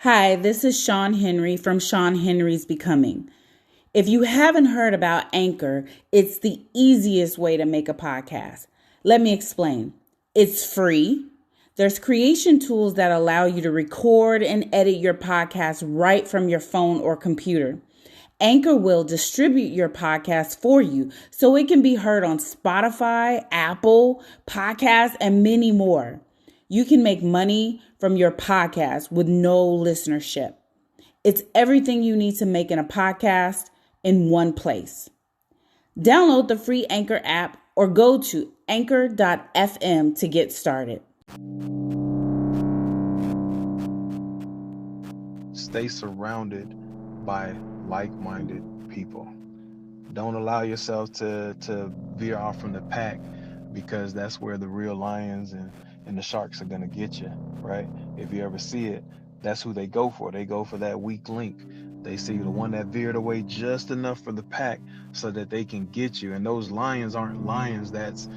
Hi, this is Sean Henry from Henry's Becoming. If you haven't heard about Anchor, it's the easiest way to make a podcast. Let me explain. It's free. There's creation tools that allow you to record and edit your podcast right from your phone or computer. Anchor will distribute your podcast for you so it can be heard on Spotify, Apple, Podcasts, and many more. You can make money from your podcast with no listenership. It's everything you need to make in a podcast in one place. Download the free Anchor app or go to anchor.fm to get started. Stay surrounded by like-minded people. Don't allow yourself to veer off from the pack, because that's where the real lions and the sharks are going to get you, right? If you ever see it, that's who they go for. They go for that weak link. They see the one that veered away just enough for the pack so that they can get you. And those lions aren't lions. That's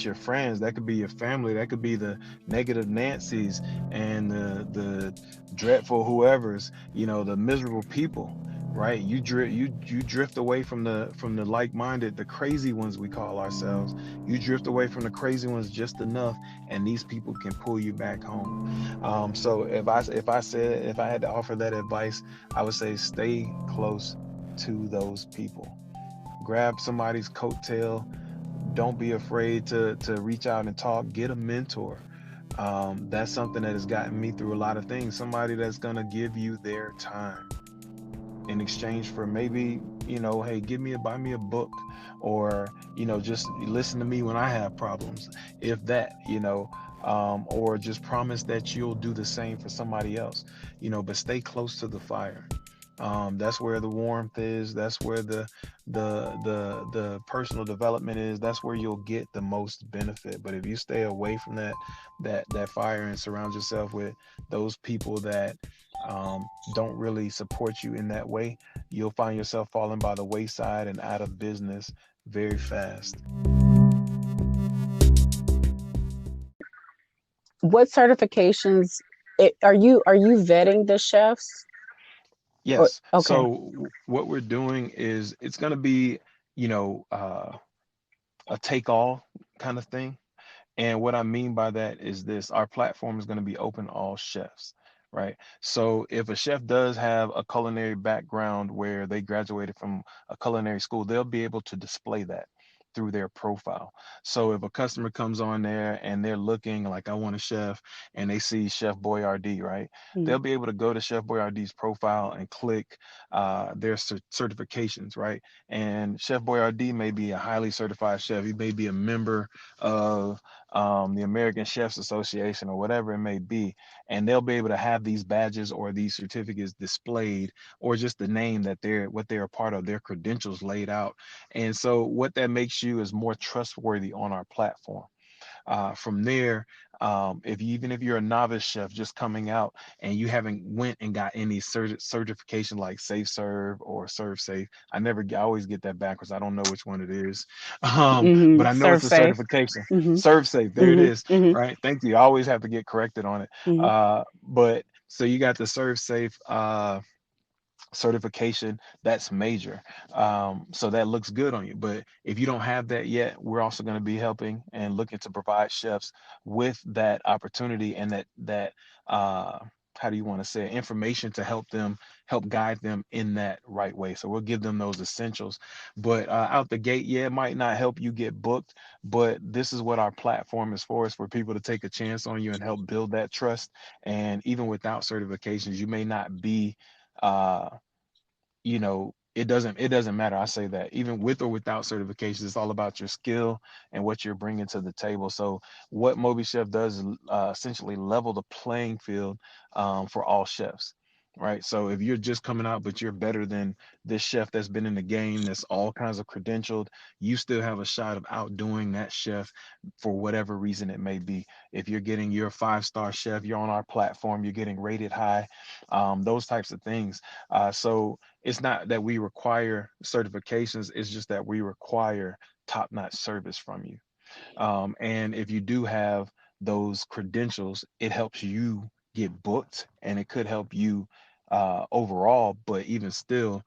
your friends. That could be your family. That could be the negative Nancy's and the dreadful whoever's, the miserable people. Right, you drift away from the like-minded, the crazy ones we call ourselves. You drift away from the crazy ones just enough, and these people can pull you back home. So if I had to offer that advice, I would say stay close to those people. Grab somebody's coattail. Don't be afraid to reach out and talk. Get a mentor. That's something that has gotten me through a lot of things. Somebody that's gonna give you their time in exchange for maybe, hey, buy me a book, or, just listen to me when I have problems, if that, or just promise that you'll do the same for somebody else, but stay close to the fire. That's where the warmth is. That's where the personal development is. That's where you'll get the most benefit. But if you stay away from that fire and surround yourself with those people that don't really support you in that way, you'll find yourself falling by the wayside and out of business very fast. What certifications are you vetting the chefs? Yes. Okay. So what we're doing is it's going to be, a take all kind of thing. And what I mean by that is this: our platform is going to be open to all chefs, right? So if a chef does have a culinary background where they graduated from a culinary school, they'll be able to display that through their profile. So if a customer comes on there and they're looking like, I want a chef, and they see Chef Boyardee, right? They'll be able to go to Chef Boyardee's profile and click their certifications, right? And Chef Boyardee may be a highly certified chef. He may be a member of the American Chefs Association or whatever it may be, and they'll be able to have these badges or these certificates displayed, or just the name that they're a part of, their credentials laid out. And so what that makes you is more trustworthy on our platform. From there, even if you're a novice chef just coming out and you haven't went and got any certification like Safe Serve or Serve Safe, I always get that backwards. I don't know which one it is, but I know Serve it's a safe. certification. Serve Safe, there it is. Right, thank you. I always have to get corrected on it. But so you got the Serve Safe certification. That's major. So that looks good on you. But if you don't have that yet, we're also going to be helping and looking to provide chefs with that opportunity and that how do you want to say it, information to help guide them in that right way. So we'll give them those essentials. But out the gate, it might not help you get booked, but this is what our platform is for. Is for people to take a chance on you and help build that trust. And even without certifications, you may not be uh it doesn't matter. I say that even with or without certifications, it's all about your skill and what you're bringing to the table. So what MobiChef does is essentially level the playing field for all chefs, right? So if you're just coming out but you're better than this chef that's been in the game, that's all kinds of credentialed, you still have a shot of outdoing that chef for whatever reason it may be. If you're getting your 5-star chef, you're on our platform, you're getting rated high, those types of things. So it's not that we require certifications, it's just that we require top-notch service from you. And if you do have those credentials, it helps you get booked, and it could help you overall. But even still,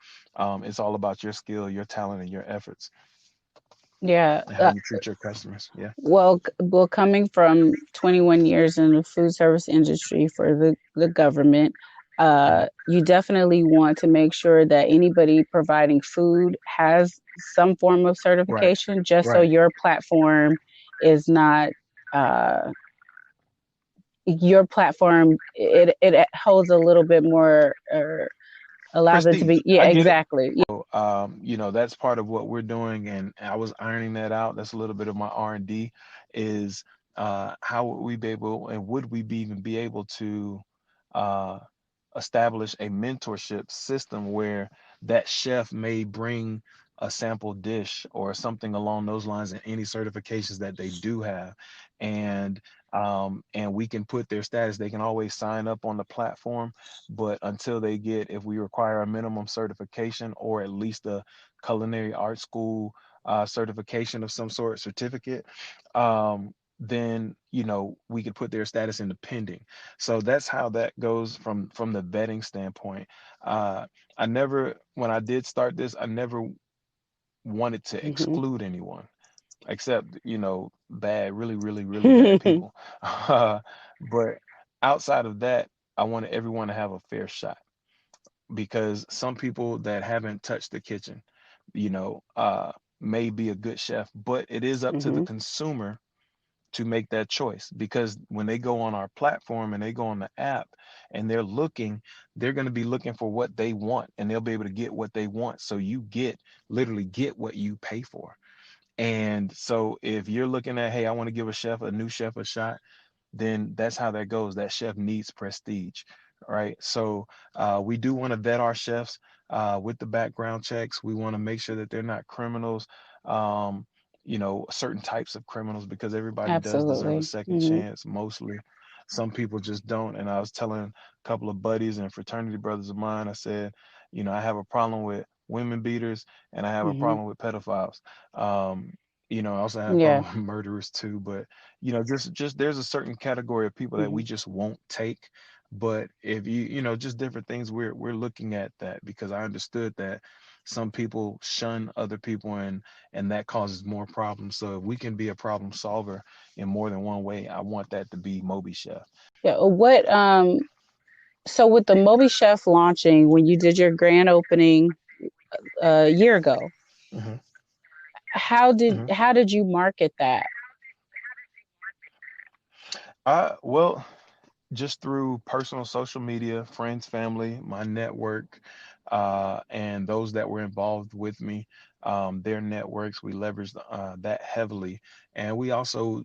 it's all about your skill, your talent, and your efforts, Yeah. and how you treat your customers. Yeah. Well, coming from 21 years in the food service industry for the government, Mhm. you definitely want to make sure that anybody providing food has some form of Right. certification, just so Right. your platform is not, uh, your platform, it holds a little bit more, or allows it to Prestige. be, yeah, I get it. exactly. That's part of what we're doing, and I was ironing that out. That's a little bit of my R&D, is how would we be able, and would we be even be able to uh, establish a mentorship system where that chef may bring a sample dish or something along those lines, and any certifications that they do have, and and we can put their status. They can always sign up on the platform, but until they get, if we require a minimum certification or at least a culinary art school certification of some sort, certificate, then we could put their status into pending. So that's how that goes from the vetting standpoint. uh I never, when I did start this, I never wanted to Hmm. exclude anyone, except bad, really, really, really bad people. But outside of that, I wanted everyone to have a fair shot, because some people that haven't touched the kitchen, you know uh may be a good chef, but it is up to the Hmm. consumer to make that choice. Because when they go on our platform and they go on the app and they're going to be looking for what they want, and they'll be able to get what they want. So you literally get what you pay for. And so if you're looking at, hey, I want to give a new chef a shot, then that's how that goes. That chef needs prestige, right? So we do want to vet our chefs with the background checks. We want to make sure that they're not criminals, um, certain types of criminals, because everybody does deserve a Absolutely. second Hmm. chance. Mostly, some people just don't. And I was telling a couple of buddies and fraternity brothers of mine, I said, I have a problem with women beaters, and I have a Hmm. problem with pedophiles. Um, I also have a Yeah. problem with murderers too. But just there's a certain category of people that Hmm. we just won't take. But if just different things, we're looking at that, because I understood that some people shun other people, and that causes more problems. So if we can be a problem solver in more than one way, I want that to be MobiChef. Yeah. What So with the MobiChef launching, when you did your grand opening a year ago, Hmm. Hmm. how did you market that? Well, just through personal social media, friends, family, my network, and those that were involved with me, their networks. We leveraged that heavily, and we also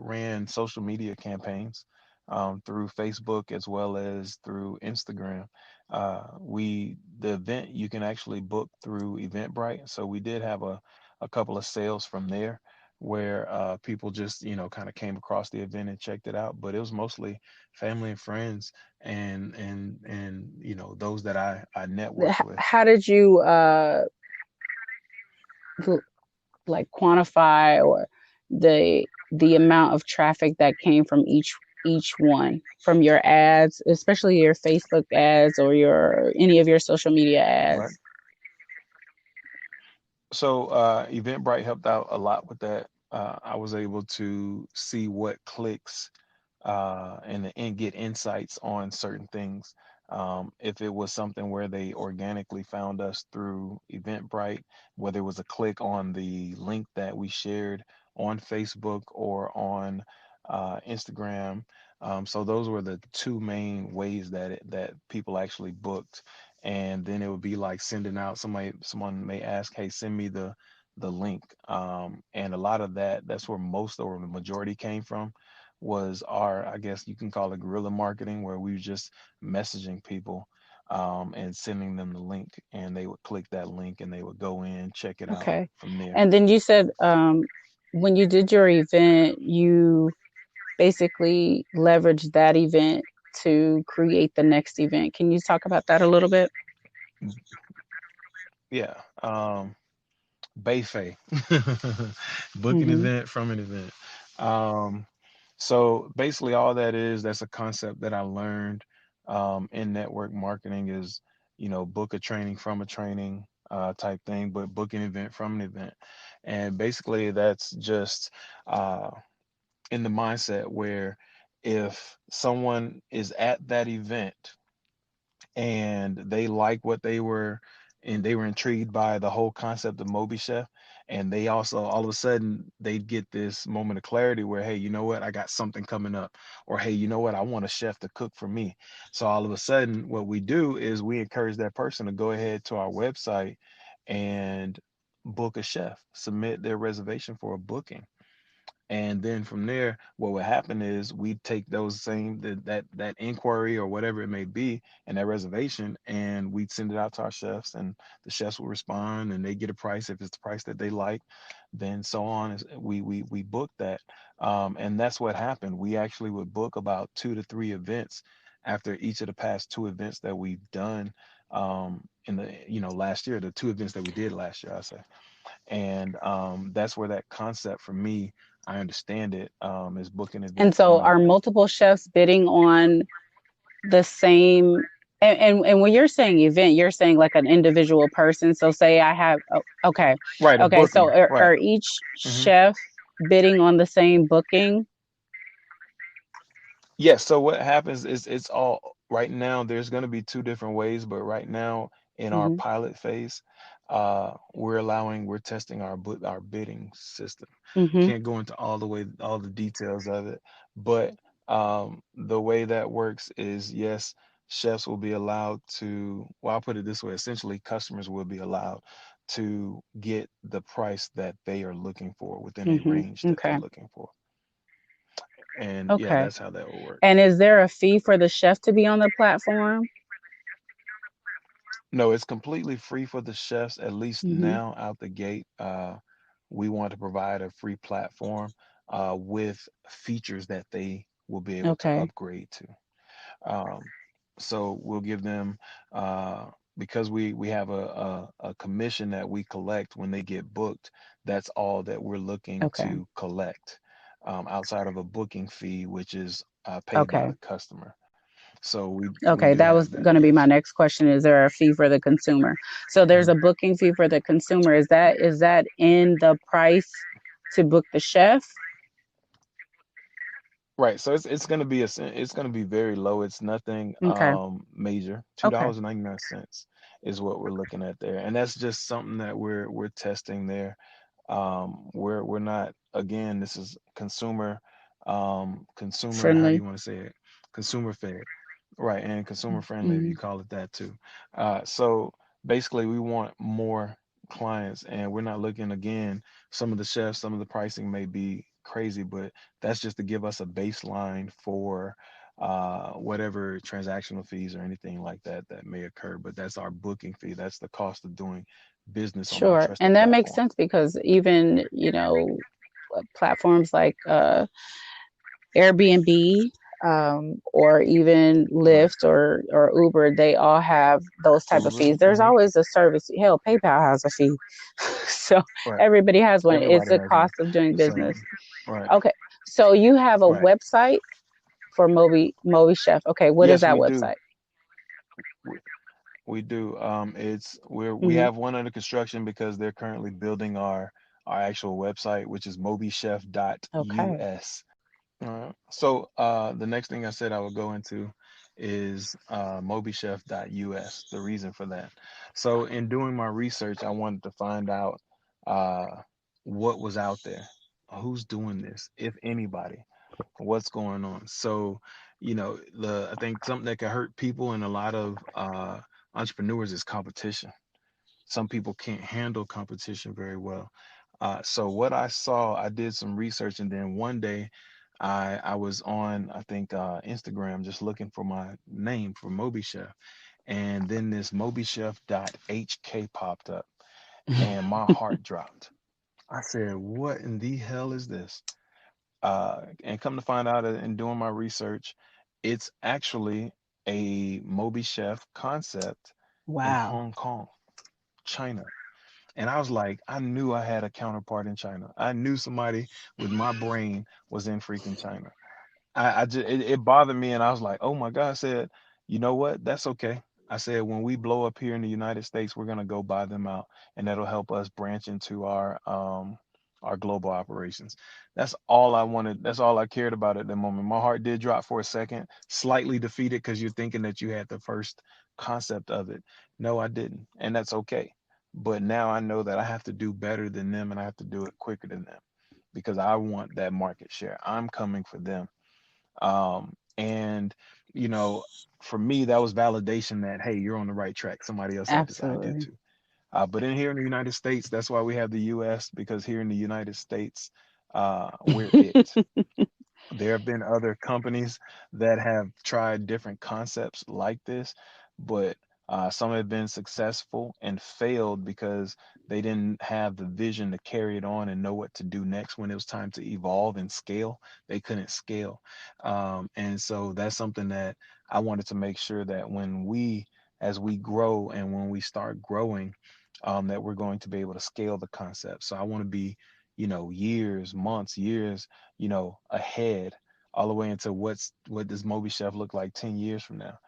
ran social media campaigns through Facebook as well as through Instagram. The event, you can actually book through Eventbrite, so we did have a couple of sales from there, where people just kind of came across the event and checked it out. But it was mostly family and friends, and those that I networked with. How did you l- like quantify, or the amount of traffic that came from each one, from your ads, especially your Facebook ads or your any of your social media Right. ads? So Eventbrite helped out a lot with that. I was able to see what clicks and get insights on certain things. If it was something where they organically found us through Eventbrite, whether it was a click on the link that we shared on Facebook or on Instagram. So those were the two main ways that people actually booked. And then it would be like sending out, someone may ask, hey, send me the link. And a lot of that's where most, or the majority, came from, was our, I guess you can call it, guerrilla marketing, where we were just messaging people and sending them the link, and they would click that link and they would go in, check it out Okay. from there. And then you said, when you did your event, you basically leveraged that event to create the next event. Can you talk about that a little bit? Yeah. Bayfay. Book an Hmm. event from an event. Um, So basically, all that is, that's a concept that I learned in network marketing is, book a training from a training type thing, but book an event from an event. And basically, that's just uh, in the mindset where if someone is at that event and they like what they were, and they were intrigued by the whole concept of MobiChef, and they also all of a sudden they get this moment of clarity where, hey, you know what, I got something coming up, or hey, you know what, I want a chef to cook for me. So all of a sudden what we do is we encourage that person to go ahead to our website and book a chef, submit their reservation for a booking. And then from there, what would happen is we take those same that inquiry or whatever it may be and that reservation, and we'd send it out to our chefs, and the chefs will respond and they get a price. If it's the price that they like, then so on. We book that, and that's what happened. We actually would book about 2 to 3 events after each of the past 2 events that we've done in the last year, the 2 events that we did last year, I say. And that's where that concept for me, I understand it, is booking an And event from so an are event. multiple chefs bidding on the same, and when you're saying event, you're saying like an individual person. So say I have, oh, okay. Right, a Okay. booking. So Right. are each Hmm. chef bidding on the same booking? Yes, so what happens is it's all right now, there's going to be 2 different ways, but right now in our Hmm. pilot phase, we're testing our bidding system. Hmm. Can't go into all the details of it, but the way that works is, yes, chefs will be allowed to, well, I'll put it this way, essentially customers will be allowed to get the price that they are looking for within a Hmm. range that they're Okay. looking for. And yeah, Okay. that's how that will work. And is there a fee for the chef to be on the platform? No, it's completely free for the chefs, at least Hmm. now out the gate. We want to provide a free platform with features that they will be able to Okay. upgrade to. Um, so we'll give them, because we have a commission that we collect when they get booked. That's all that we're looking Okay. to collect, outside of a booking fee, which is paid by Okay. the customer. So we Okay, do that have was that, going to be my yes. next question. Is there a fee for the consumer? So there's Mhm. a booking fee for the consumer. Is that in the price to book the chef? Right. So it's gonna be it's gonna be very low. It's nothing Okay. major. two Okay. dollars and 99 cents is what we're looking at there. And that's just something that we're testing there. We're not, again, this is consumer, how do Friendly. you want to say it? Consumer fed. Right, and consumer friendly, if Hmm. you call it that too. So basically, we want more clients, and we're not looking, again, some of the chefs, some of the pricing may be crazy, but that's just to give us a baseline for whatever transactional fees or anything like that that may occur. But that's our booking fee. That's the cost of doing business on our Sure. trusted And that makes platform. sense because even, platforms like Airbnb, or even Right. Lyft or Uber, they all have those type of Uber. fees. There's Hmm. always a service. Hell, PayPal has a fee. So Right. everybody has one. It's Everybody the has one. cost of doing The same. business. Right. Okay. So you have a Right. website for Moby Chef. Okay, what is Yes, that we do. website? We, we do. We Hmm. have one under construction because they're currently building our actual website, which is Okay. mobichef.us. So the next thing I said I would go into is mobichef.us. The reason for that. So in doing my research, I wanted to find out uh, what was out there, who's doing this, if anybody, what's going on. So the I think something that can hurt people and a lot of entrepreneurs is competition. Some people can't handle competition very well. So what I saw, I did some research, and then one day I was on, I think, Instagram, just looking for my name for MobiChef, and then this MobiChef.hk popped up, and my heart dropped. I said, "What in the hell is this?" And come to find out, in doing my research, it's actually a MobiChef concept in Wow. Hong Kong, China. And I was like, I knew I had a counterpart in China. I knew somebody with my brain was in freaking China. I just it bothered me, and I was like, oh my God. I said, you know what? That's okay. I said, when we blow up here in the United States, we're gonna go buy them out, and that'll help us branch into our global operations. That's all I wanted. That's all I cared about at the moment. My heart did drop for a second, slightly defeated because you're thinking that you had the first concept of it. No, I didn't, and that's okay. But now I know that I have to do better than them, and I have to do it quicker than them because I want that market share. I'm coming for them. And you know, for me, that was validation that hey, you're on the right track. Somebody else had this idea Absolutely. too. But in here in the United States, that's why we have the U.S. because here in the United States, we're it. There have been other companies that have tried different concepts like this, but some have been successful and failed because they didn't have the vision to carry it on and know what to do next when it was time to evolve and scale. They couldn't scale. And so that's something that I wanted to make sure that as we grow and when we start growing, that we're going to be able to scale the concept. So I want to be, years, months, years, ahead, all the way into what does MobiChef look like 10 years from now.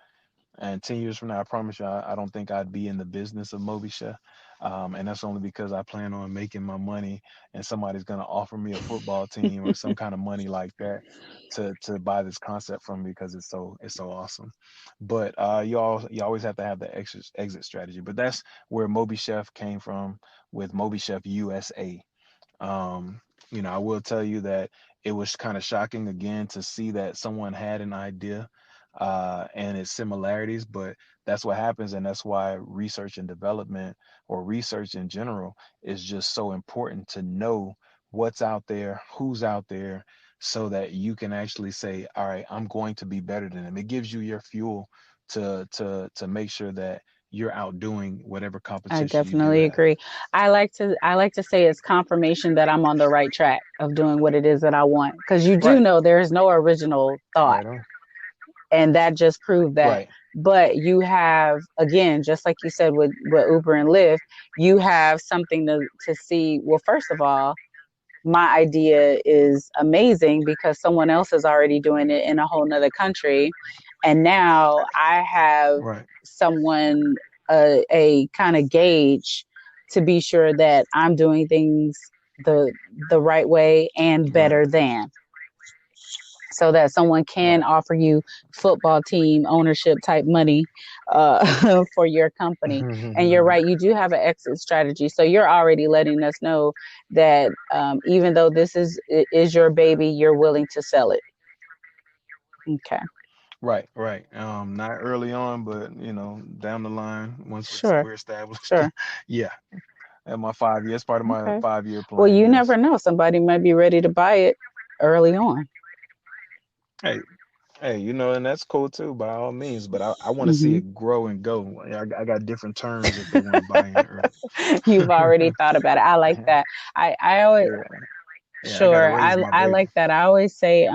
And 10 years from now, I promise you, I don't think I'd be in the business of MobiChef. And that's only because I plan on making my money and somebody's going to offer me a football team or some kind of money like that to buy this concept from me because it's so awesome. But you always have to have the exit strategy. But that's where MobiChef came from with MobiChef USA. um, I will tell you that it was kind of shocking again to see that someone had an idea and its similarities, but that's what happens, and that's why research and development or research in general is just so important to know what's out there, who's out there, so that you can actually say, all right, I'm going to be better than them. It gives you your fuel to make sure that you're outdoing whatever I competition you do definitely have. agree. I like to say it's confirmation that I'm on the right track of doing what it is that I want, because you do Right, know there is no original thought, right on. and that just proved that. Right. But you have, again, just like you said with Uber and Lyft, you have something to see. Well, first of all, my idea is amazing because someone else is already doing it in a whole nother country. And now I have Right. someone, a kind of gauge to be sure that I'm doing things the the right way and Right. better than, so that someone can Right. offer you football team ownership type money for your company. And you're right, you do have an exit strategy. So you're already letting us know that even though this is your baby, you're willing to sell it. Okay, Right, right. Not early on, but down the line, once sure, we're established. sure. Yeah, at my 5 years, part of my Okay. 5 year Well, plan. you Yes. never know. Somebody might be ready to buy it early on. Hey, hey, and that's cool too, by all means. But I want to see Hmm. it grow and go. I got different terms if they want to buy in You've already early. thought about it. I like that. I always, Yeah, yeah. I gotta sure. raise my I baby. like that. I always say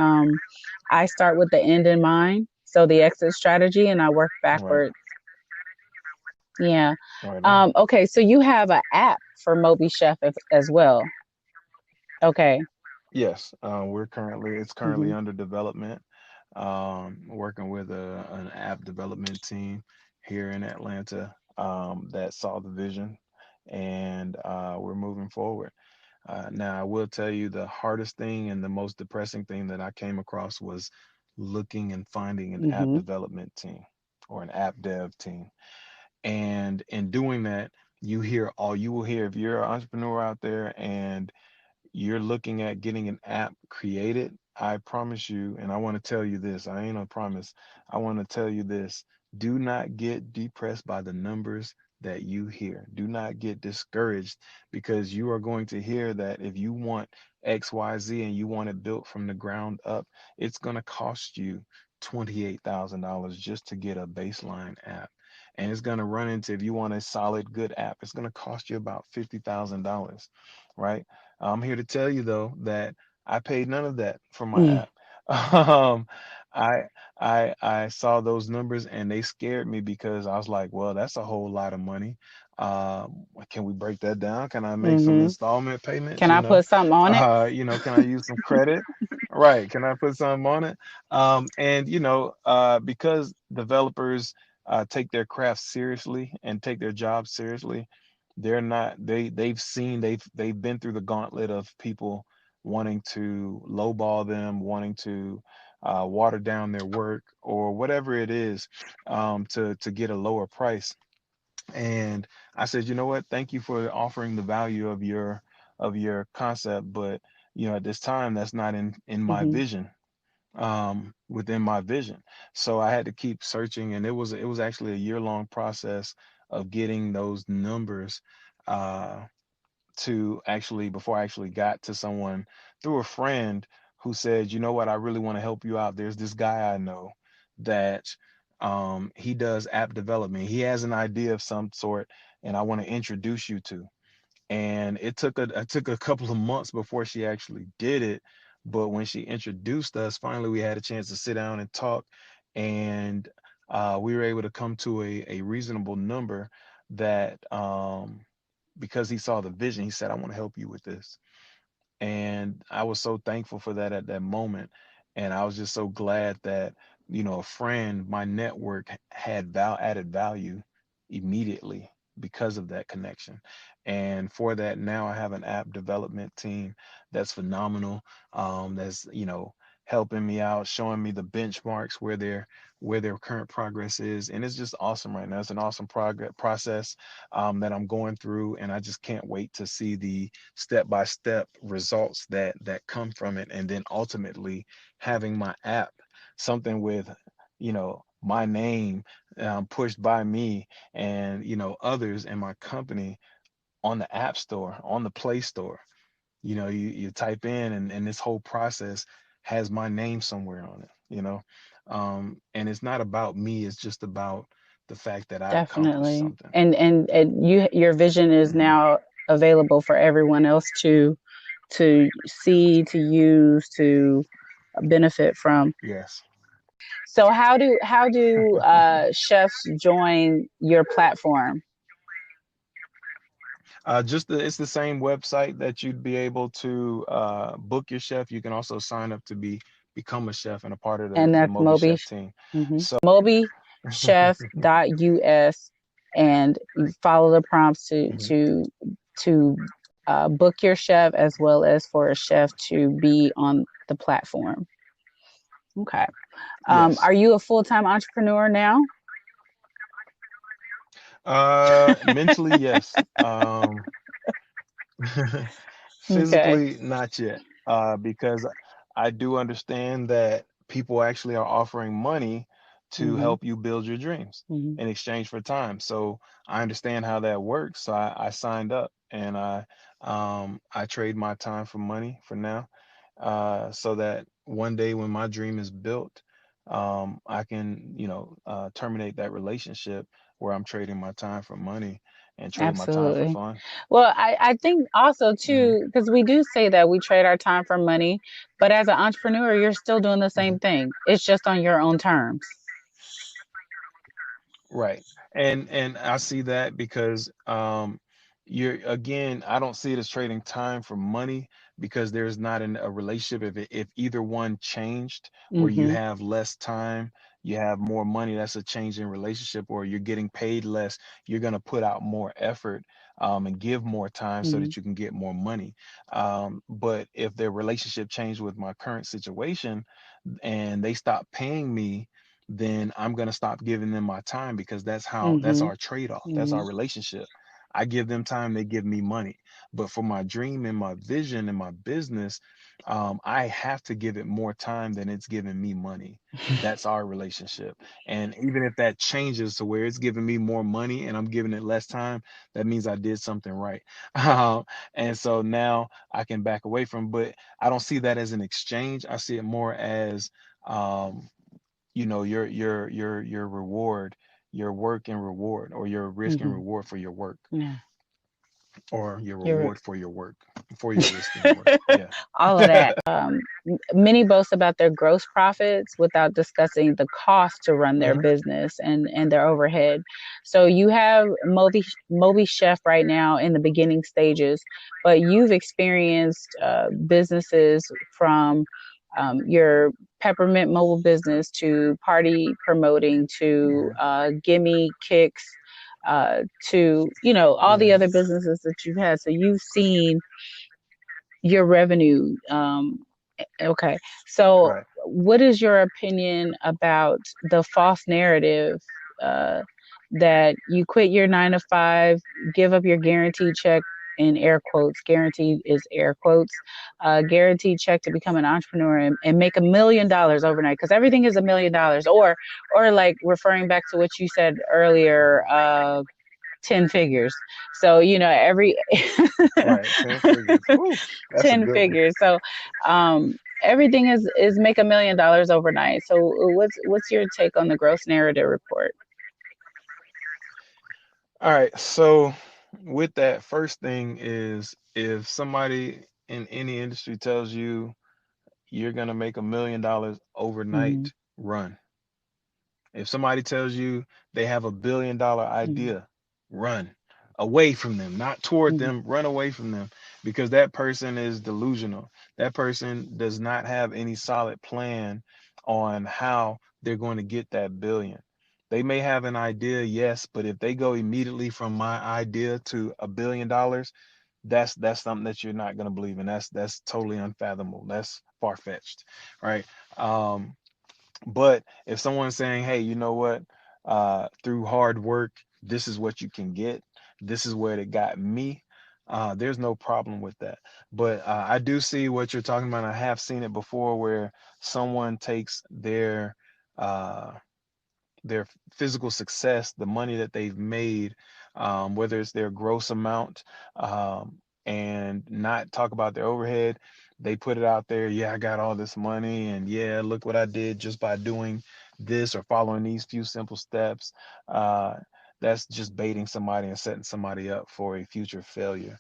I start with the end in mind, so the exit strategy, and I work Right, backwards. Yeah. right on. Okay, so you have an app for MobiChef as well. Okay. Yes, it's currently Hmm. under development. Working with an app development team here in Atlanta that saw the vision, and we're moving forward. Now, I will tell you the hardest thing and the most depressing thing that I came across was looking and finding an app Hmm. development team or an app dev team. And in doing that, you will hear if you're an entrepreneur out there and you're looking at getting an app created, I promise you, and I want to tell you this, I ain't a promise. I want to tell you this. Do not get depressed by the numbers that you hear. Do not get discouraged because you are going to hear that if you want XYZ and you want it built from the ground up, it's going to cost you $28,000 just to get a baseline app. And it's going to run into, if you want a solid, good app, it's going to cost you about $50,000, right? I'm here to tell you though that I paid none of that for my Mm. app. Um, I I saw those numbers and they scared me because I was like, well, that's a whole lot of money. Can we break that down? Can I make some Hmm. installment payments? Can I put something on it? Can I use some credit? Right. Can I put something on it? And because developers take their craft seriously and take their job seriously, they're not they've been through the gauntlet of people wanting to lowball them, wanting to water down their work or whatever it is, to get a lower price. And I said, you know what? Thank you for offering the value of your concept, but at this time, that's not in my Hmm. vision, within my vision. So I had to keep searching, and it was actually a year-long process of getting those numbers, uh, to actually before I actually got to someone through a friend who said, you know what, I really want to help you out. There's this guy I know that, he does app development. He has an idea of some sort, and I want to introduce you to. And it took a couple of months before she actually did it. But when she introduced us, finally we had a chance to sit down and talk, and we were able to come to a reasonable number that, because he saw the vision, he said, I want to help you with this. And I was so thankful for that at that moment. And I was just so glad that, a friend, my network had added value immediately because of that connection. And for that, now I have an app development team that's phenomenal. That's, helping me out, showing me the benchmarks where their current progress is. And it's just awesome right now. It's an awesome progress process, that I'm going through. And I just can't wait to see the step-by-step results that come from it, and then ultimately having my app, something with, my name, pushed by me, and others in my company, on the app store, on the Play Store. You type in, and this whole process has my name somewhere on it. And it's not about me, it's just about the fact that I accomplished Definitely. something. And your vision is Hmm. now available for everyone else to see, to use, to benefit from. Yes. So how do chefs join your platform? It's the same website that you'd be able to book your chef. You can also sign up to become a chef and a part of And the that's Moby, MobiChef team. mm-hmm, So mobichef.us, and you follow the prompts mhm, to book your chef as well as for a chef to be on the platform. Okay. yes, Are you a full-time entrepreneur now? mentally yes. Okay. Physically, not yet, because I do understand that people actually are offering money to Hmm. help you build your dreams Hmm. in exchange for time. So I understand how that works. So I signed up, and I trade my time for money for now, so that one day when my dream is built, I can, terminate that relationship where I'm trading my time for money and trading my time for Absolutely. fun. Well, I think also Hmm. too, because we do say that we trade our time for money, but as an entrepreneur, you're still doing the same thing. It's just on your own terms. Right. And I see that because, you're again, I don't see it as trading time for money, because there's not a relationship. If either one changed, where you Hmm. have less time, you have more money, that's a change in relationship. Or you're getting paid less, you're going to put out more effort, and give more time so Hmm. that you can get more money. But if their relationship changed with my current situation, and they stop paying me, then I'm going to stop giving them my time, because that's Hmm. our trade-off. That's Hmm. our relationship. I give them time, they give me money. But for my dream and my vision and my business, I have to give it more time than it's giving me money. That's our relationship. And even if that changes to where it's giving me more money and I'm giving it less time, that means I did something right. And so now I can back away from, but I don't see that as an exchange. I see it more as, um, your reward, your work and reward, or your risk and Hmm. reward for your work, Yeah. or your You're reward for your work, for your risk and work. Yeah. all of that. Many boast about their gross profits without discussing the cost to run their Hmm. business and their overhead. So you have Moby Chef right now in the beginning stages, but you've experienced businesses from your peppermint mobile business to party promoting to gimme kicks to all the other businesses that you've had. So you've seen your revenue. Okay, so Right. what is your opinion about the false narrative that you quit your 9 to 5, give up your guaranteed check, in air quotes, guaranteed is air quotes, guaranteed check to become an entrepreneur and make $1 million overnight, because everything is $1 million, or like referring back to what you said earlier, 10 figures. So every Right. 10 figures. Woo, that's a 10 good one. figures. So everything is make $1 million overnight. So what's your take on the gross narrative report? All right. So with that, first thing is if somebody in any industry tells you you're gonna make $1 million Mm-hmm. overnight, run. If somebody tells you they have $1 billion Mm-hmm. idea, run away from them, not toward Mm-hmm. them, run away from them, because that person is delusional. That person does not have any solid plan on how they're going to get that billion. They may have an idea, yes, but if they go immediately from my idea to $1 billion, that's something that you're not going to believe in. That's totally unfathomable. That's far fetched, right? Um, but if someone's saying, hey, you know what, through hard work, this is what you can get, this is where it got me, there's no problem with that. But I do see what you're talking about. I have seen it before where someone takes uh, their physical success, the money that they've made, whether it's their gross amount, and not talk about their overhead. They put it out there. Yeah, I got all this money, and yeah, look what I did just by doing this or following these few simple steps. Uh, that's just baiting somebody and setting somebody up for a future failure.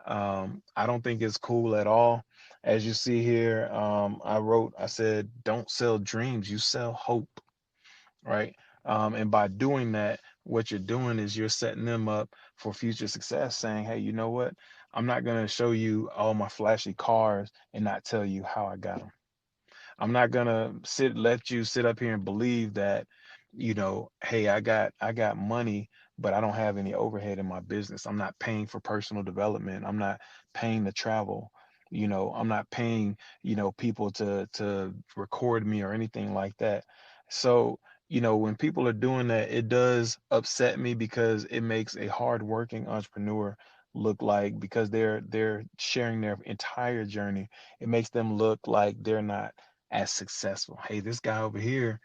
I don't think it's cool at all. As you see here, I said, don't sell dreams, you sell hope, right? And by doing that, what you're doing is you're setting them up for future success, saying, hey, you know what? I'm not going to show you all my flashy cars and not tell you how I got them. I'm not gonna let you sit up here and believe that, hey, I got money, but I don't have any overhead in my business. I'm not paying for personal development. I'm not paying to travel. I'm not paying, people to record me or anything like that. So, when people are doing that, it does upset me because it makes a hardworking entrepreneur look like, because they're sharing their entire journey, it makes them look like they're not as successful. Hey, this guy over here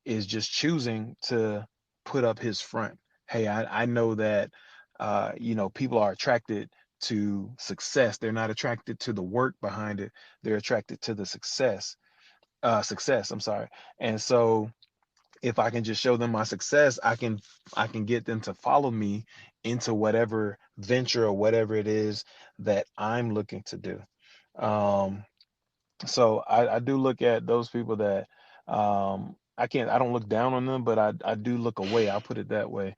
is just choosing to put up his front. Hey, I know that people are attracted to success. They're not attracted to the work behind it. They're attracted to the success, I'm sorry. And so if I can just show them my success, I can get them to follow me into whatever venture or whatever it is that I'm looking to do. Um, so I do look at those people that I don't look down on them, but I do look away. I'll put it that way,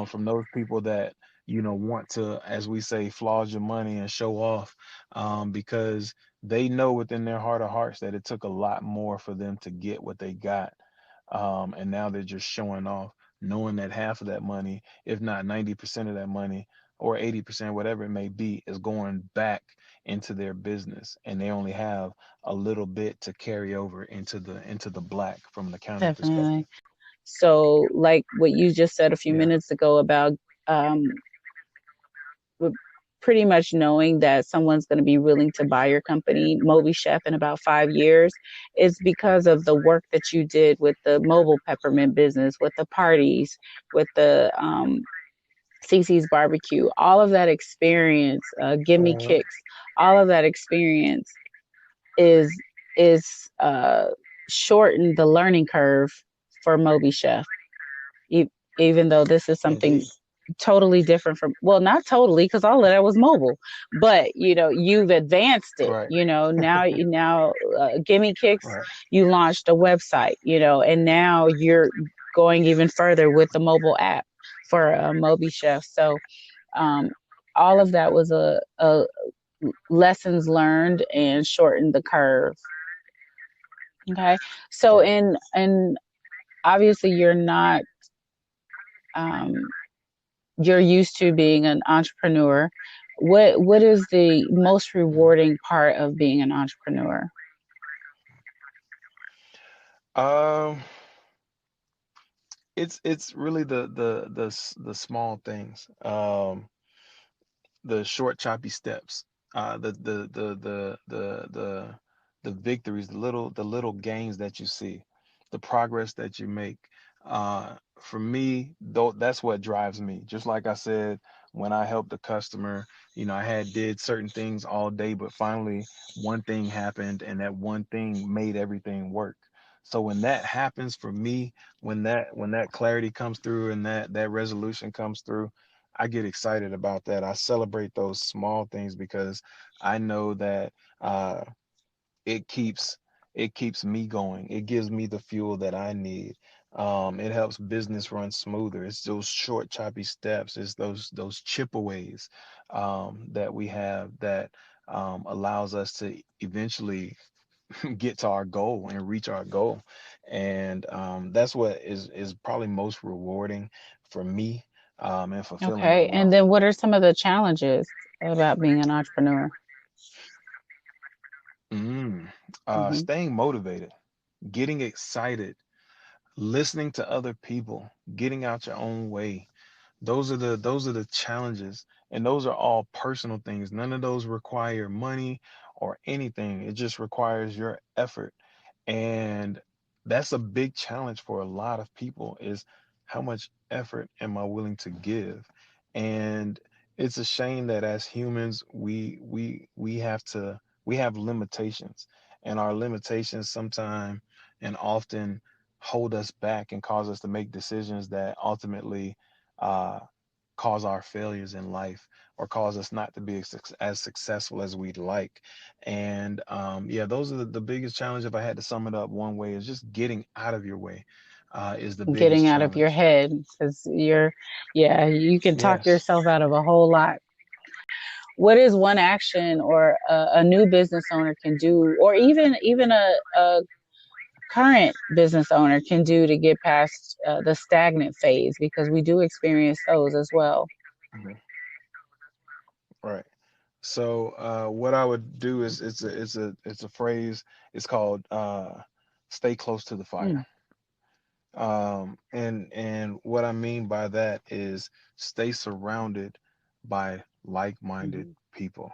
from those people that want to, as we say, flaunt your money and show off, because they know within their heart of hearts that it took a lot more for them to get what they got, and now they're just showing off, knowing that half of that money, if not 90% of that money, or 80%, whatever it may be, is going back into their business, and they only have a little bit to carry over into the black from an accounting perspective. Definitely. So like what you just said a few Yeah. minutes ago about um, pretty much knowing that someone's going to be willing to buy your company, MobiChef, in about 5 years, is because of the work that you did with the mobile peppermint business, with the parties, with the CC's barbecue, all of that experience, Gimme Uh, Kicks, all of that experience is is shortened the learning curve for MobiChef, e- even though this is something Indeed. totally different from, well, not totally, because all of that was mobile, but you've advanced it. Right. Now Gimme Kicks, Right. you launched a website, and now you're going even further with the mobile app for MobiChef. So um, all of that was a lessons learned and shortened the curve. Okay. So Right. and obviously you're not um you're used to being an entrepreneur. What is the most rewarding part of being an entrepreneur? Um, it's really the small things. The short choppy steps, the victories, the little gains that you see, the progress that you make. For me, though, that's what drives me. Just like I said, when I helped the customer, I had did certain things all day, but finally one thing happened, and that one thing made everything work. So when that happens for me, when that clarity comes through and that resolution comes through, I get excited about that. I celebrate those small things because I know that uh, it keeps it keeps me going. It gives me the fuel that I need. It helps business run smoother. It's those short, choppy steps. It's those chipaways that we have that allows us to eventually get to our goal and reach our goal. And that's what is probably most rewarding for me, and fulfilling as Okay. And well. then what are some of the challenges about being an entrepreneur? Mm. Hmm. Staying motivated, getting excited, listening to other people, getting out your own way. Those are the challenges, and those are all personal things. None of those require money or anything. It just requires your effort. And that's a big challenge for a lot of people, is how much effort am I willing to give? And it's a shame that as humans we have limitations, and our limitations sometimes and often hold us back and cause us to make decisions that ultimately uh, cause our failures in life, or cause us not to be as successful as we'd like. And yeah, those are the biggest challenge. If I had to sum it up one way, is just getting out of your way, is the Getting biggest out of your challenge. head because yeah, you can talk Yes. yourself out of a whole lot. What is one action or a new business owner can do, or even a current business owner can do to get past the stagnant phase? Because we do experience those as well. Mhm. Right. So what I would do is, it's a phrase. It's called stay close to the fire. Mm, And what I mean by that is stay surrounded by like-minded mhm. people.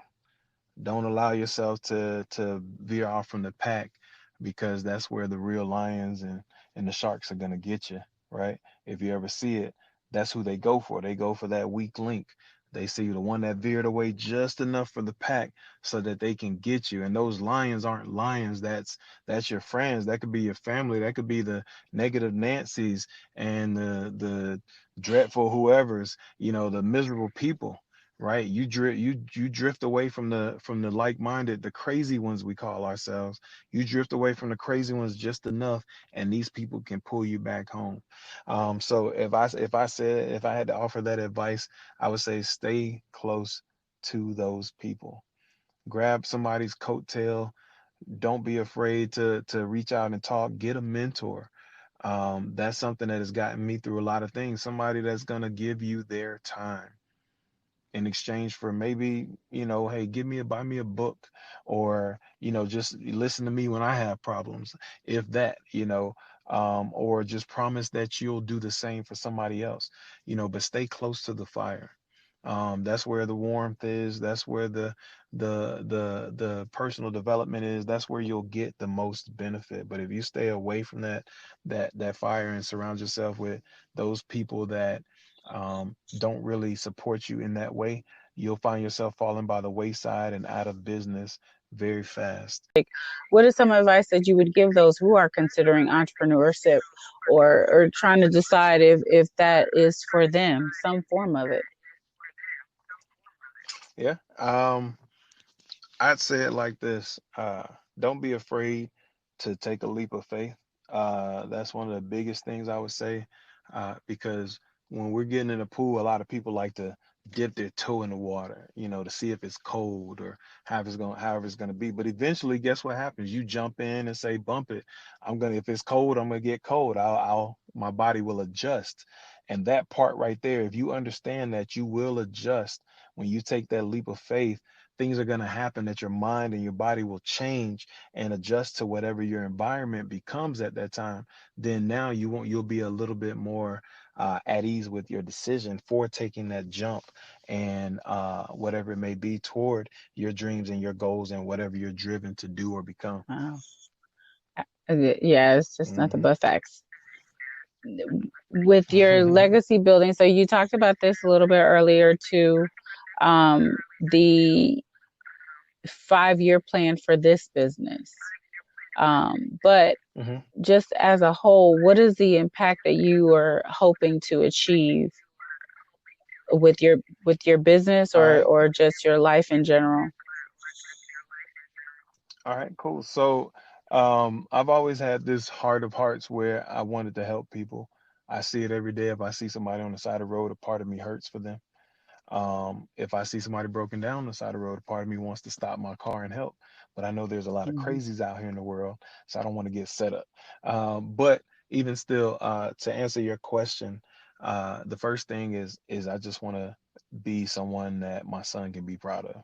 Don't allow yourself to veer off from the pack, because that's where the real lions and the sharks are gonna get you, right? If you ever see it, that's who they go for. They go for that weak link. They see the one that veered away just enough for the pack so that they can get you. And those lions aren't lions. That's your friends. That could be your family. That could be the negative Nancy's and the dreadful whoever's, the miserable people, right? You drift away from the like-minded, the crazy ones we call ourselves. You drift away from the crazy ones just enough, and these people can pull you back home. So if I had to offer that advice, I would say stay close to those people. Grab somebody's coattail. Don't be afraid to reach out and talk. Get a mentor. That's something that has gotten me through a lot of things. Somebody that's gonna give you their time in exchange for, maybe, hey, buy me a book, or just listen to me when I have problems, if that, or just promise that you'll do the same for somebody else, but stay close to the fire. That's where the warmth is. That's where the personal development is. That's where you'll get the most benefit. But if you stay away from that fire and surround yourself with those people that don't really support you in that way, you'll find yourself falling by the wayside and out of business very fast. What is some advice that you would give those who are considering entrepreneurship, or trying to decide if that is for them, some form of it? Yeah. I'd say it like this. Don't be afraid to take a leap of faith. That's one of the biggest things I would say, because when we're getting in the pool, a lot of people like to dip their toe in the water, to see if it's cold or however it's gonna be. But eventually, guess what happens? You jump in and say, "Bump it." If it's cold, I'm gonna get cold. My body will adjust. And that part right there, if you understand that you will adjust when you take that leap of faith, things are gonna happen that your mind and your body will change and adjust to whatever your environment becomes at that time. Then now you'll be a little bit more at ease with your decision for taking that jump and whatever it may be toward your dreams and your goals and whatever you're driven to do or become. Wow. Yeah, it's just nothing Hmm. but facts. With your legacy building, so you talked about this a little bit earlier too, the 5-year plan for this business. But Hmm. just as a whole, what is the impact that you are hoping to achieve with your business All right. or just your life in general? All right, cool. So I've always had this heart of hearts where I wanted to help people. I see it every day. If I see somebody on the side of the road, a part of me hurts for them. If I see somebody broken down on the side of the road, a part of me wants to stop my car and help. But I know there's a lot of Mhm. crazies out here in the world, so I don't want to get set up. But even still, to answer your question, the first thing is I just want to be someone that my son can be proud of.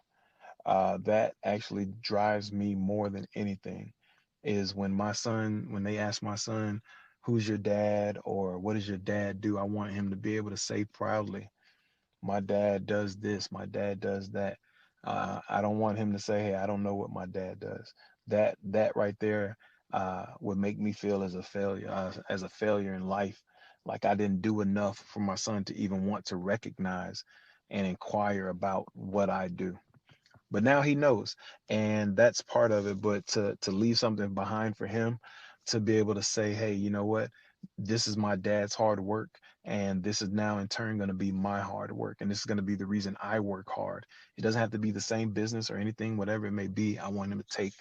That actually drives me more than anything. Is when they ask my son, "Who's your dad?" or "What does your dad do?" I want him to be able to say proudly, "My dad does this, my dad does that." I don't want him to say, "Hey, I don't know what my dad does." That right there would make me feel as a failure in life, like I didn't do enough for my son to even want to recognize and inquire about what I do. But now he knows, and that's part of it. But to leave something behind for him, to be able to say, "Hey, you know what, this is my dad's hard work, and this is now in turn going to be my hard work, and this is going to be the reason I work hard." It doesn't have to be the same business or anything, whatever it may be. I want him to take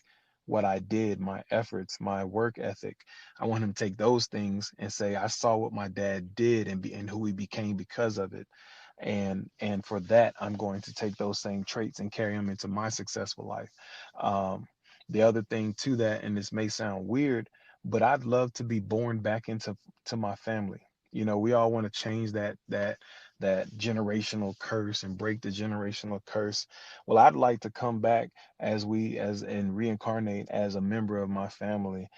what I did, my efforts, my work ethic. I want him to take those things and say, "I saw what my dad did and who he became because of it." And for that, I'm going to take those same traits and carry them into my successful life. um, the other thing to that, and this may sound weird, but I'd love to be born back into my family. We all want to change that generational curse and break the generational curse. Well, I'd like to come back as and reincarnate as a member of my family,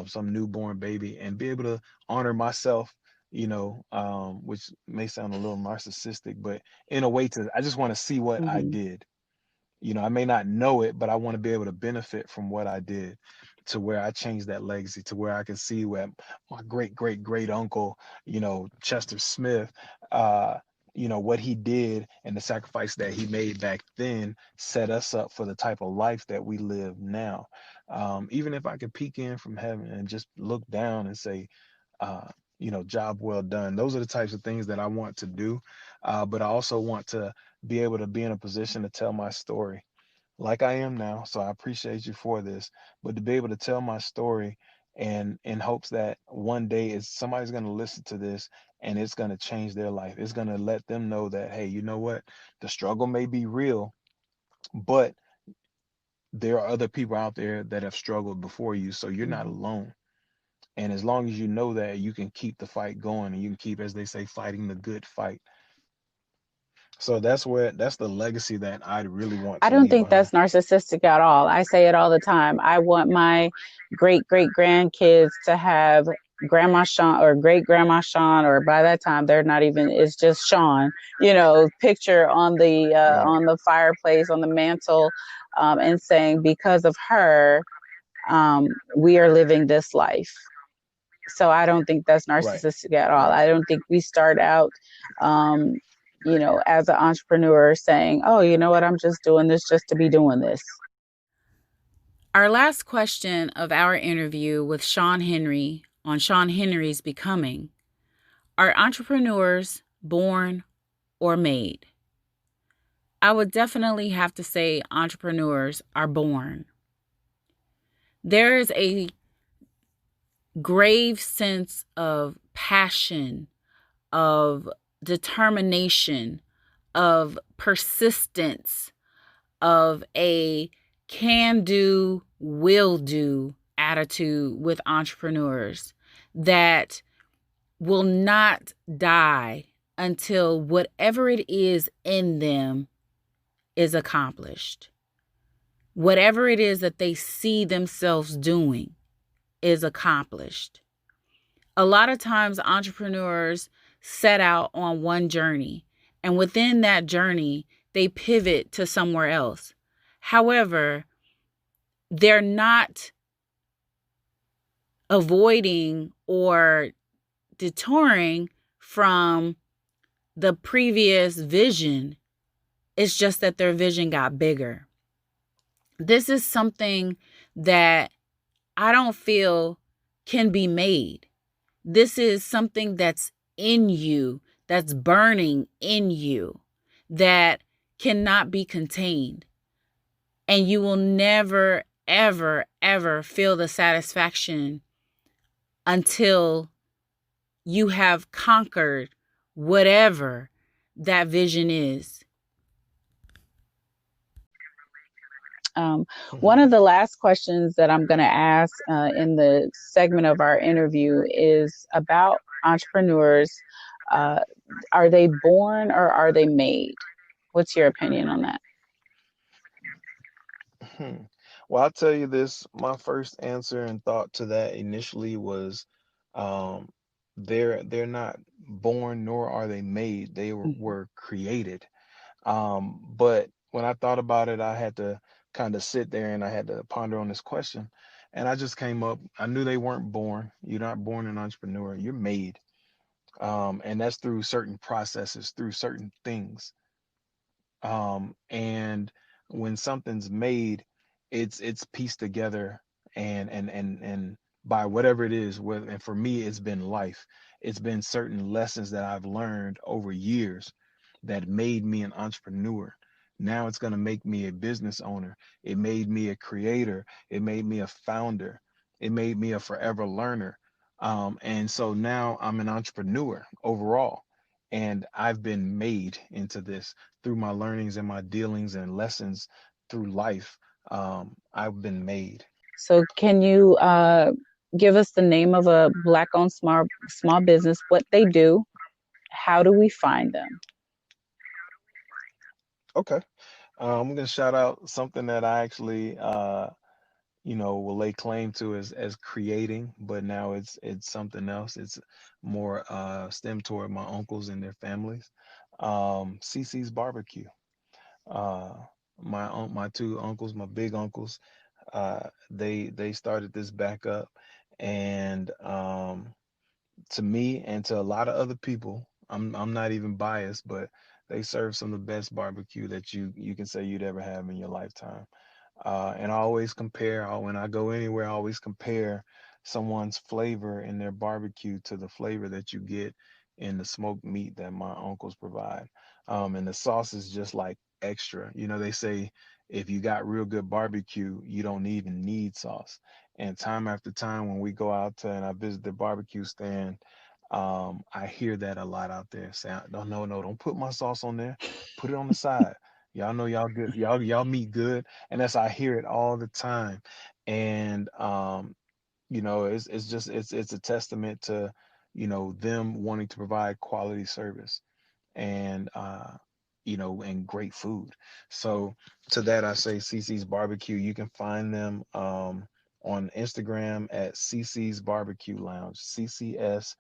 some newborn baby, and be able to honor myself, which may sound a little narcissistic, but in a way, I just want to see what I Mhm. did. I may not know it, but I want to be able to benefit from what I did, to where I changed that legacy, to where I can see where my great great great uncle, Chester Smith, uh, what he did and the sacrifice that he made back then set us up for the type of life that we live now. Even if I could peek in from heaven and just look down and say, uh, job well done. Those are the types of things that I want to do. But I also want to be able to be in a position to tell my story like I am now. So I appreciate you for this, but to be able to tell my story and in hopes that one day is somebody's going to listen to this and it's going to change their life. It's going to let them know that, hey, you know what? The struggle may be real, but there are other people out there that have struggled before you. So you're not Mhm. alone. And as long as you know that, you can keep the fight going and you can keep, as they say, fighting the good fight. So that's the legacy that I really want I to don't leave think behind. that's narcissistic at all. I say it all the time. I want my great great grandkids to have Grandma Sean or great Grandma Sean, or by that time they're not even. It's just Sean. Picture Right. on the fireplace on the mantle, and saying because of her, we are living this life. So I don't think that's Right. narcissistic at all. Right. I don't think we start out, um, as an entrepreneur saying, oh, you know what, I'm just doing this just to be doing this. Our last question of our interview with Shun Henry on Shun Henry's Becoming: are entrepreneurs born or made? I would definitely have to say entrepreneurs are born. There is a grave sense of passion, of determination, of persistence, of a can do, will do attitude with entrepreneurs that will not die until whatever it is in them is accomplished. Whatever it is that they see themselves doing is accomplished. A lot of times entrepreneurs set out on one journey, and within that journey, they pivot to somewhere else. However, they're not avoiding or detouring from the previous vision. It's just that their vision got bigger. This is something that I don't feel can be made. This is something that's in you, that's burning in you, that cannot be contained. And you will never, ever, ever feel the satisfaction until you have conquered whatever that vision is. One of the last questions that I'm going to ask in the segment of our interview is about entrepreneurs. Are they born or are they made? What's your opinion on that? Well, I'll tell you this. My first answer and thought to that initially was, um, they're not born nor are they made. They were created. But when I thought about it, I had to kind of sit there and I had to ponder on this question. And I just came up, I knew they weren't born. You're not born an entrepreneur, you're made. And that's through certain processes, through certain things. And when something's made, it's pieced together, and by whatever it is. And for me, it's been life. It's been certain lessons that I've learned over years that made me an entrepreneur. Now it's going to make me a business owner. It made me a creator. It made me a founder. It made me a forever learner. And so now I'm an entrepreneur overall, and I've been made into this through my learnings and my dealings and lessons through life. I've been made. So, can you give us the name of a Black-owned small business, what they do, how do we find them? Okay. I'm gonna shout out something that I actually, will lay claim to as creating, but now it's something else. It's more stemmed toward my uncles and their families. CC's Barbecue. Uh, my two uncles, my big uncles, they started this back up, and to me and to a lot of other people, I'm not even biased, but they serve some of the best barbecue that you can say you'd ever have in your lifetime. And I always compare, when I go anywhere, I always compare someone's flavor in their barbecue to the flavor that you get in the smoked meat that my uncles provide. And the sauce is just like extra. They say if you got real good barbecue, you don't even need sauce. And time after time, when we go out to and I visit the barbecue stand, I hear that a lot out there. Say, no, no, no, don't put my sauce on there. Put it on the side. Y'all know y'all good. Y'all meat good, and that's I hear it all the time. And it's a testament to them wanting to provide quality service, and and great food. So to that I say CC's Barbecue. You can find them on Instagram at CC's Barbecue Lounge. CCSBBQLOUNGE.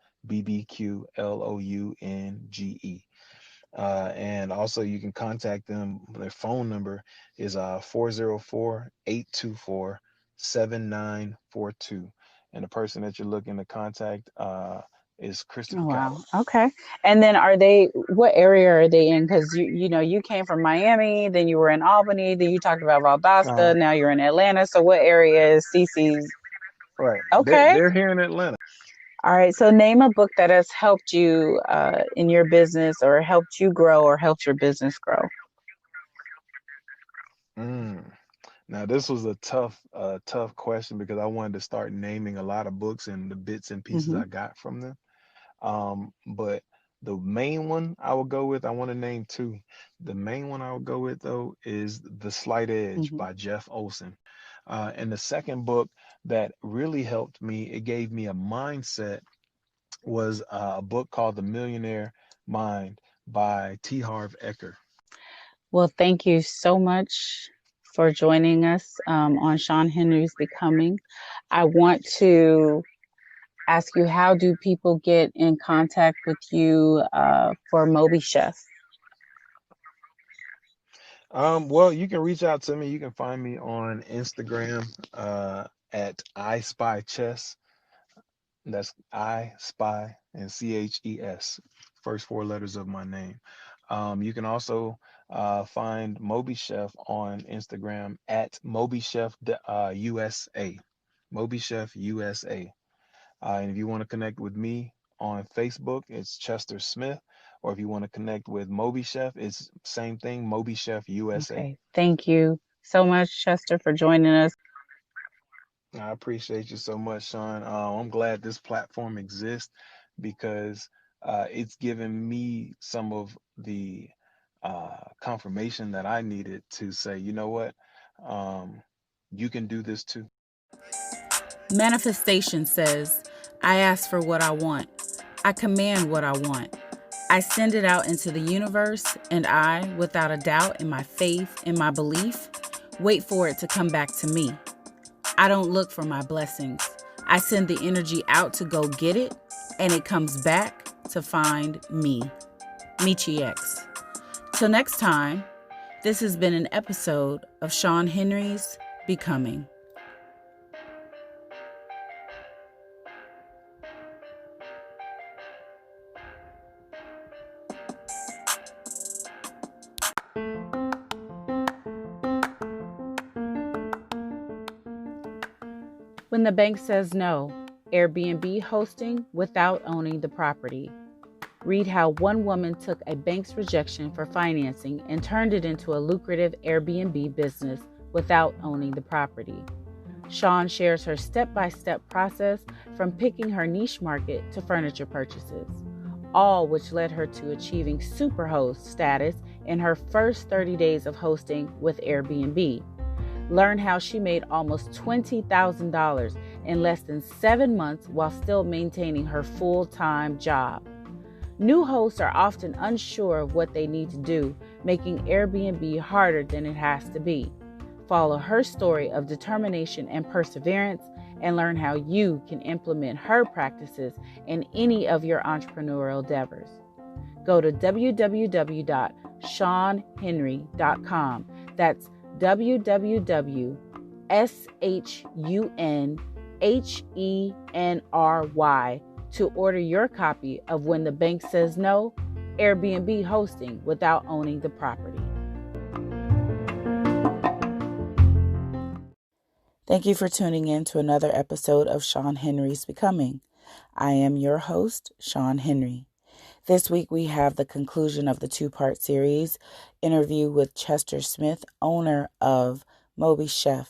And also you can contact them. Their phone number is 404-824-7942. And the person that you're looking to contact is Oh, Christopher wow. Calloway. Okay. And then what area are they in? Because you came from Miami, then you were in Albany, then you talked about Uh, Valdosta, now you're in Atlanta. So what area is CC's? right. They're, Okay. they're here in Atlanta. All right. So name a book that has helped you in your business or helped you grow or helped your business grow. Mm. Now this was a tough question because I wanted to start naming a lot of books and the bits and pieces Hmm. I got from them. But The main one I will go with, I want to name two. The main one I will go with, though, is The Slight Edge Mm-hmm. by Jeff Olson. And the second book that really helped me, it gave me a mindset, was a book called The Millionaire Mind by T. Harv Eker. Well, thank you so much for joining us on Sean Henry's Becoming. I want to ask you, how do people get in contact with you for MobiChef? Well, you can reach out to me. You can find me on Instagram at I Spy Chess. That's I Spy and CHES, first four letters of my name. You can also find MobiChef on Instagram at MobiChef USA. MobiChef USA. And if you want to connect with me on Facebook, it's Chester Smith. Or if you want to connect with MobiChef, it's same thing, MobiChef USA. Okay. Thank you so much, Chester, for joining us. I appreciate you so much, Sean. I'm glad this platform exists because it's given me some of the confirmation that I needed to say, you know what, you can do this too. Manifestation says, I ask for what I want. I command what I want. I send it out into the universe, and I, without a doubt in my faith and my belief, wait for it to come back to me. I don't look for my blessings. I send the energy out to go get it, and it comes back to find me. Michi X. Till next time, this has been an episode of Sean Henry's Becoming. When the bank says no, Airbnb hosting without owning the property. Read how one woman took a bank's rejection for financing and turned it into a lucrative Airbnb business without owning the property. Sean shares her step-by-step process from picking her niche market to furniture purchases, all which led her to achieving superhost status in her first 30 days of hosting with Airbnb. Learn how she made almost $20,000 in less than 7 months while still maintaining her full-time job. New hosts are often unsure of what they need to do, making Airbnb harder than it has to be. Follow her story of determination and perseverance and learn how you can implement her practices in any of your entrepreneurial endeavors. Go to www.ShunHenry.com. That's www.ShunHenry to order your copy of When the Bank Says No, Airbnb hosting without owning the property. Thank you for tuning in to another episode of Sean Henry's Becoming. I am your host, Sean Henry. This week we have the conclusion of the two-part series interview with Chester Smith, owner of MobiChef.